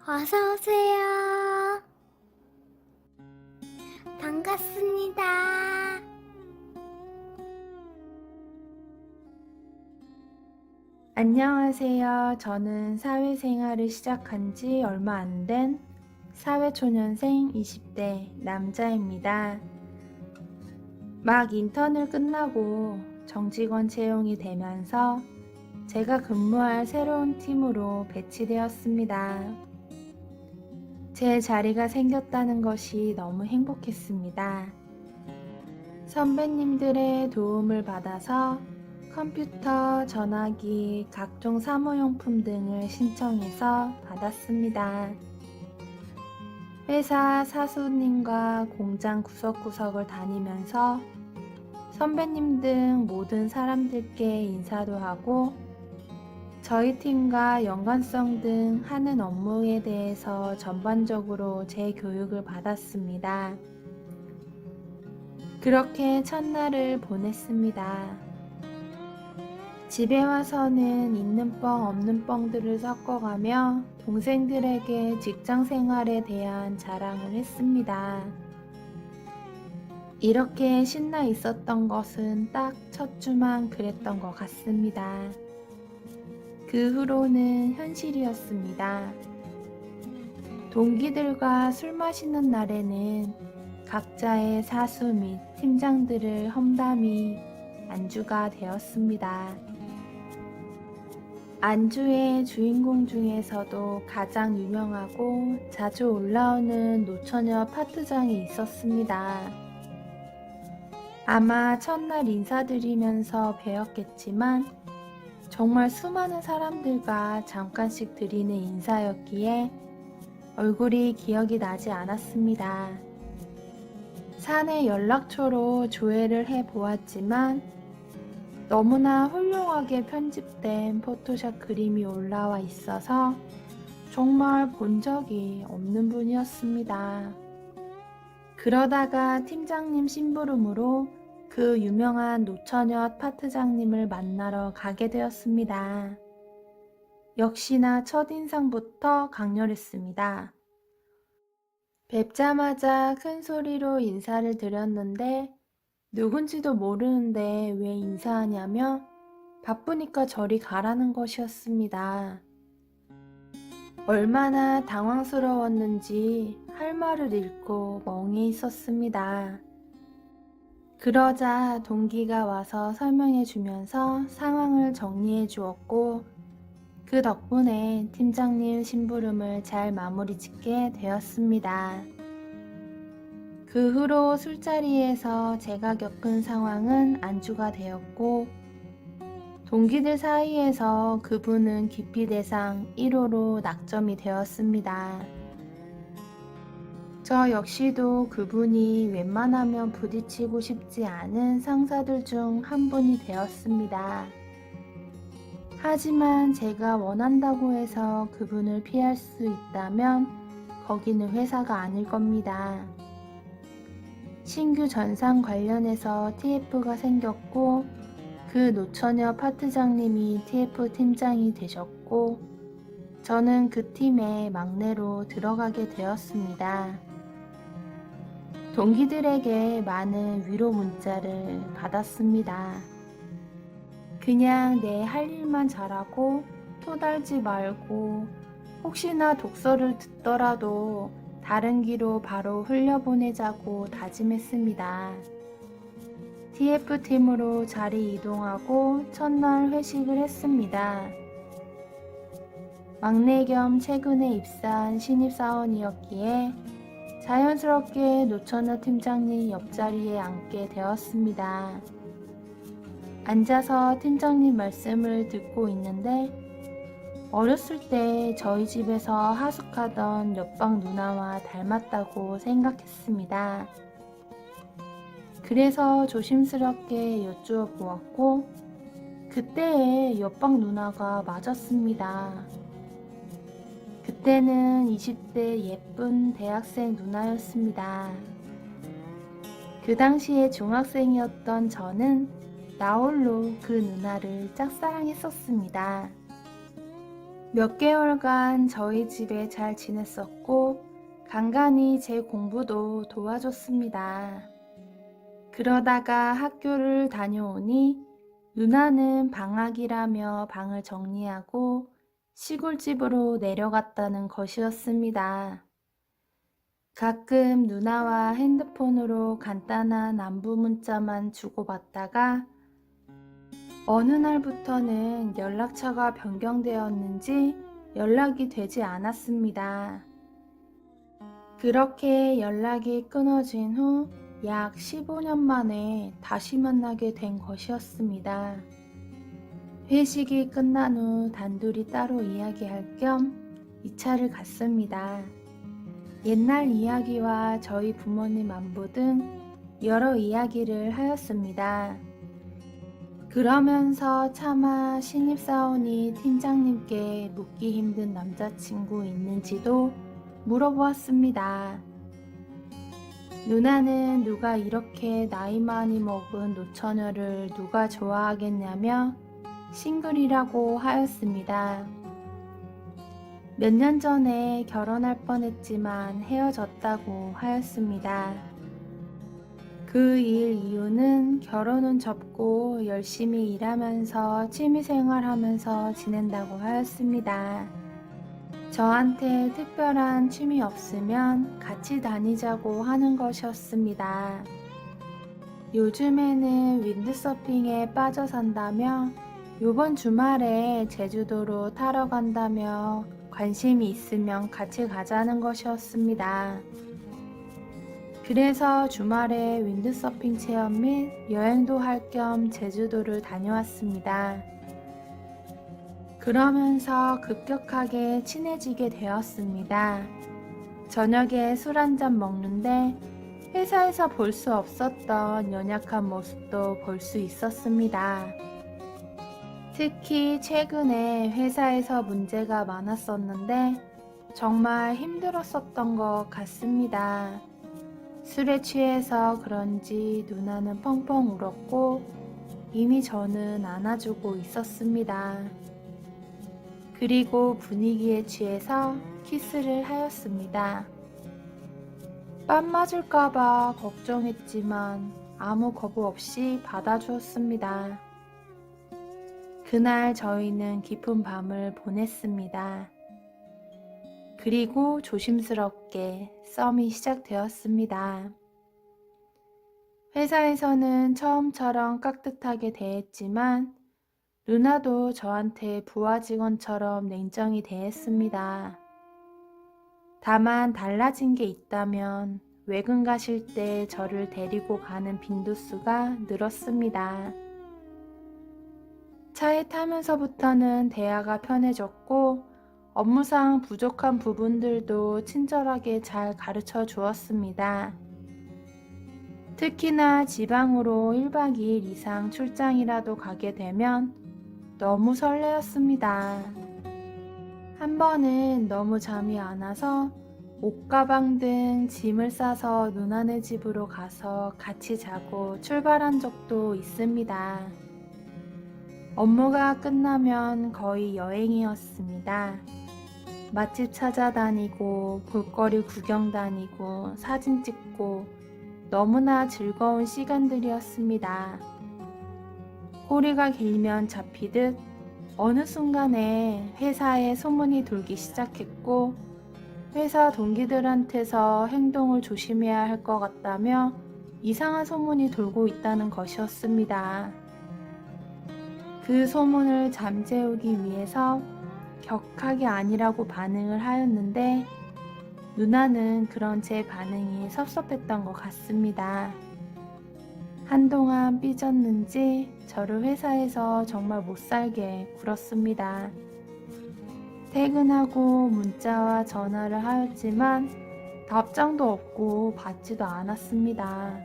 어서 오세요. 반갑습니다. 안녕하세요. 저는 사회생활을 시작한 지 얼마 안 된 사회초년생 20대 남자입니다. 막 인턴을 끝나고 정직원 채용이 되면서 제가 근무할 새로운 팀으로 배치되었습니다. 제 자리가 생겼다는 것이 너무 행복했습니다. 선배님들의 도움을 받아서 컴퓨터, 전화기, 각종 사무용품 등을 신청해서 받았습니다. 회사 사수님과 공장 구석구석을 다니면서 선배님 등 모든 사람들께 인사도 하고 저희 팀과 연관성 등 하는 업무에 대해서 전반적으로 재교육을 받았습니다. 그렇게 첫날을 보냈습니다. 집에 와서는 있는 뻥 없는 뻥들을 섞어가며 동생들에게 직장 생활에 대한 자랑을 했습니다. 이렇게 신나 있었던 것은 딱 첫 주만 그랬던 것 같습니다. 그 후로는 현실이었습니다. 동기들과 술 마시는 날에는 각자의 사수 및 팀장들을 험담이 안주가 되었습니다. 안주의 주인공 중에서도 가장 유명하고 자주 올라오는 노처녀 파트장이 있었습니다. 아마 첫날 인사드리면서 배웠겠지만 정말 수많은 사람들과 잠깐씩 드리는 인사였기에 얼굴이 기억이 나지 않았습니다. 사내 연락처로 조회를 해보았지만 너무나 훌륭하게 편집된 포토샵 그림이 올라와 있어서 정말 본 적이 없는 분이었습니다. 그러다가 팀장님 심부름으로 그 유명한 노처녀 파트장님을 만나러 가게 되었습니다. 역시나 첫인상부터 강렬했습니다. 뵙자마자 큰 소리로 인사를 드렸는데 누군지도 모르는데 왜 인사하냐며 바쁘니까 저리 가라는 것이었습니다. 얼마나 당황스러웠는지 할 말을 잃고 멍해 있었습니다. 그러자 동기가 와서 설명해 주면서 상황을 정리해 주었고 그 덕분에 팀장님 심부름을 잘 마무리 짓게 되었습니다. 그 후로 술자리에서 제가 겪은 상황은 안주가 되었고 동기들 사이에서 그분은 기피 대상 1호로 낙점이 되었습니다. 저 역시도 그분이 웬만하면 부딪히고 싶지 않은 상사들 중 한 분이 되었습니다. 하지만 제가 원한다고 해서 그분을 피할 수 있다면 거기는 회사가 아닐 겁니다. 신규 전산 관련해서 TF가 생겼고 그 노처녀 파트장님이 TF 팀장이 되셨고 저는 그 팀의 막내로 들어가게 되었습니다. 동기들에게 많은 위로 문자를 받았습니다. 그냥 내 할 일만 잘하고 토달지 말고 혹시나 독서를 듣더라도 다른 길로 바로 흘려보내자고 다짐했습니다. TF팀으로 자리 이동하고 첫날 회식을 했습니다. 막내 겸 최근에 입사한 신입사원이었기에 자연스럽게 노처녀 팀장님 옆자리에 앉게 되었습니다. 앉아서 팀장님 말씀을 듣고 있는데 어렸을 때 저희 집에서 하숙하던 옆방 누나와 닮았다고 생각했습니다. 그래서 조심스럽게 여쭈어 보았고 그때의 옆방 누나가 맞았습니다. 그때는 20대 예쁜 대학생 누나였습니다. 그 당시에 중학생이었던 저는 나홀로 그 누나를 짝사랑했었습니다. 몇 개월간 저희 집에 잘 지냈었고 간간히 제 공부도 도와줬습니다. 그러다가 학교를 다녀오니 누나는 방학이라며 방을 정리하고 시골집으로 내려갔다는 것이었습니다. 가끔 누나와 핸드폰으로 간단한 안부 문자만 주고받다가 어느 날부터는 연락처가 변경되었는지 연락이 되지 않았습니다. 그렇게 연락이 끊어진 후 약 15년 만에 다시 만나게 된 것이었습니다. 회식이 끝난 후 단둘이 따로 이야기할 겸 2차를 갔습니다. 옛날 이야기와 저희 부모님 안부 등 여러 이야기를 하였습니다. 그러면서 차마 신입사원이 팀장님께 묻기 힘든 남자친구 있는지도 물어보았습니다. 누나는 누가 이렇게 나이 많이 먹은 노처녀를 누가 좋아하겠냐며 싱글이라고 하였습니다. 몇 년 전에 결혼할 뻔했지만 헤어졌다고 하였습니다. 그 일 이유는 결혼은 접고 열심히 일하면서 취미생활하면서 지낸다고 하였습니다. 저한테 특별한 취미 없으면 같이 다니자고 하는 것이었습니다. 요즘에는 윈드서핑에 빠져 산다며 요번 주말에 제주도로 타러 간다며 관심이 있으면 같이 가자는 것이었습니다. 그래서 주말에 윈드서핑 체험 및 여행도 할 겸 제주도를 다녀왔습니다. 그러면서 급격하게 친해지게 되었습니다. 저녁에 술 한잔 먹는데 회사에서 볼 수 없었던 연약한 모습도 볼 수 있었습니다. 특히 최근에 회사에서 문제가 많았었는데 정말 힘들었었던 것 같습니다. 술에 취해서 그런지 누나는 펑펑 울었고 이미 저는 안아주고 있었습니다. 그리고 분위기에 취해서 키스를 하였습니다. 뺨 맞을까봐 걱정했지만 아무 거부 없이 받아주었습니다. 그날 저희는 깊은 밤을 보냈습니다. 그리고 조심스럽게 썸이 시작되었습니다. 회사에서는 처음처럼 깍듯하게 대했지만 누나도 저한테 부하 직원처럼 냉정히 대했습니다. 다만 달라진 게 있다면 외근 가실 때 저를 데리고 가는 빈도수가 늘었습니다. 차에 타면서부터는 대화가 편해졌고 업무상 부족한 부분들도 친절하게 잘 가르쳐 주었습니다. 특히나 지방으로 1박 2일 이상 출장이라도 가게 되면 너무 설레었습니다. 한 번은 너무 잠이 안 와서 옷가방 등 짐을 싸서 누나네 집으로 가서 같이 자고 출발한 적도 있습니다. 업무가 끝나면 거의 여행이었습니다. 맛집 찾아다니고 볼거리 구경 다니고 사진 찍고 너무나 즐거운 시간들이었습니다. 꼬리가 길면 잡히듯 어느 순간에 회사에 소문이 돌기 시작했고 회사 동기들한테서 행동을 조심해야 할 것 같다며 이상한 소문이 돌고 있다는 것이었습니다. 그 소문을 잠재우기 위해서 격하게 아니라고 반응을 하였는데 누나는 그런 제 반응이 섭섭했던 것 같습니다. 한동안 삐졌는지 저를 회사에서 정말 못살게 굴었습니다. 퇴근하고 문자와 전화를 하였지만 답장도 없고 받지도 않았습니다.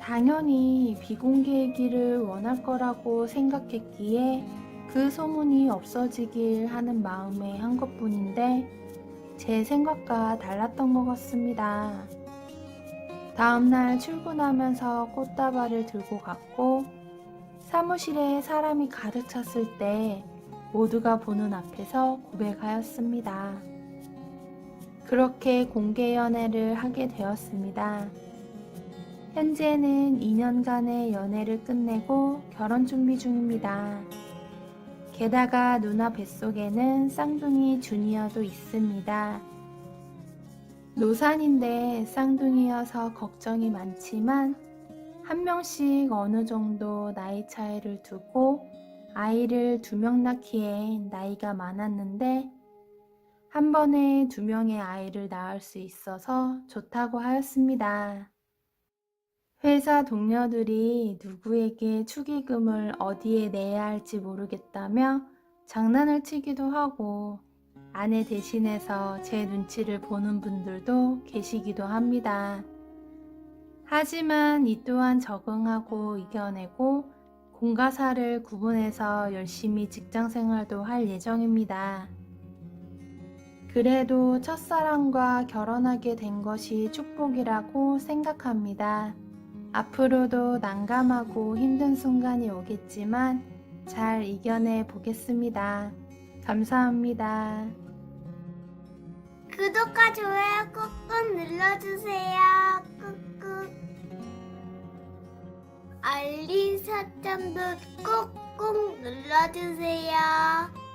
당연히 비공개이기를 원할 거라고 생각했기에 그 소문이 없어지길 하는 마음에 한 것뿐인데 제 생각과 달랐던 것 같습니다. 다음날 출근하면서 꽃다발을 들고 갔고 사무실에 사람이 가득 찼을 때 모두가 보는 앞에서 고백하였습니다. 그렇게 공개 연애를 하게 되었습니다. 현재는 2년간의 연애를 끝내고 결혼 준비 중입니다. 게다가 누나 뱃속에는 쌍둥이 주니어도 있습니다. 노산인데 쌍둥이여서 걱정이 많지만 한 명씩 어느 정도 나이 차이를 두고 아이를 2명 낳기에 나이가 많았는데 한 번에 2명의 아이를 낳을 수 있어서 좋다고 하였습니다. 회사 동료들이 누구에게 축의금을 어디에 내야 할지 모르겠다며 장난을 치기도 하고 아내 대신해서 제 눈치를 보는 분들도 계시기도 합니다. 하지만 이 또한 적응하고 이겨내고 공과사를 구분해서 열심히 직장생활도 할 예정입니다. 그래도 첫사랑과 결혼하게 된 것이 축복이라고 생각합니다. 앞으로도 난감하고 힘든 순간이 오겠지만 잘 이겨내 보겠습니다. 감사합니다. 구독과 좋아요 꾹꾹 눌러주세요. 꾹꾹. 알림 설정도 꾹꾹 눌러주세요.